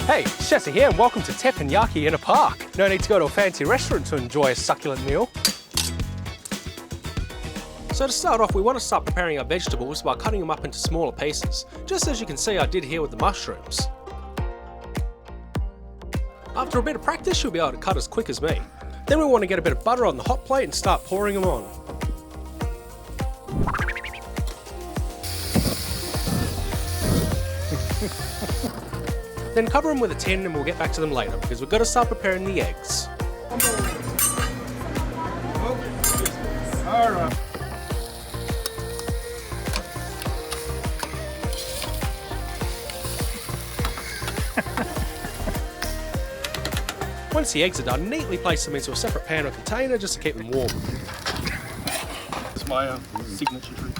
Hey, Shessa here and welcome to Teppanyaki in a park. No need to go to a fancy restaurant to enjoy a succulent meal. So to start off, we want to start preparing our vegetables by cutting them up into smaller pieces, just as you can see I did here with the mushrooms. After a bit of practice, you'll be able to cut as quick as me. Then we want to get a bit of butter on the hot plate and start pouring them on. Then cover them with a tin and we'll get back to them later because we've got to start preparing the eggs. Alright. Once the eggs are done, neatly place them into a separate pan or container just to keep them warm. It's my signature drink.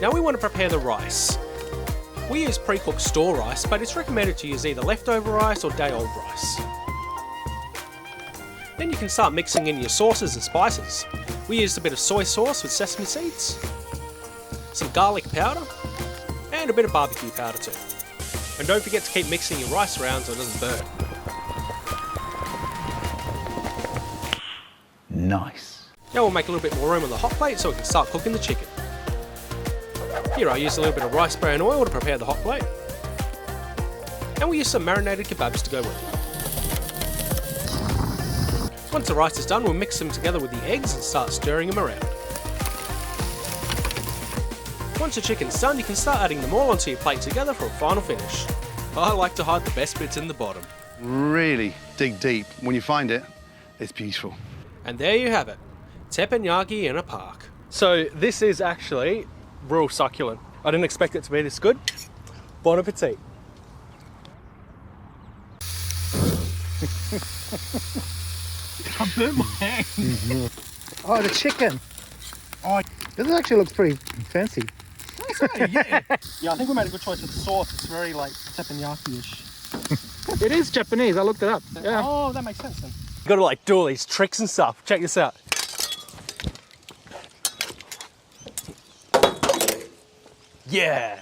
Now we want to prepare the rice. We use pre-cooked store rice, but it's recommended to use either leftover rice or day-old rice. Then you can start mixing in your sauces and spices. We used a bit of soy sauce with sesame seeds, some garlic powder, and a bit of barbecue powder too. And don't forget to keep mixing your rice around so it doesn't burn. Nice. Now we'll make a little bit more room on the hot plate so we can start cooking the chicken. Here I used a little bit of rice bran oil to prepare the hot plate. And we use some marinated kebabs to go with it. Once the rice is done, we'll mix them together with the eggs and start stirring them around. Once your chicken's done, you can start adding them all onto your plate together for a final finish. I like to hide the best bits in the bottom. Really dig deep. When you find it, it's beautiful. And there you have it, teppanyaki in a park. So this is actually real succulent. I didn't expect it to be this good. Bon appetit. I burnt my hand. Oh, the chicken. Oh, This actually looks pretty fancy. yeah. Yeah, I think we made a good choice with the sauce. It's very like teppanyaki-ish. It is Japanese. I looked it up. Yeah. Oh, that makes sense then. You gotta like do all these tricks and stuff. Check this out. Yeah.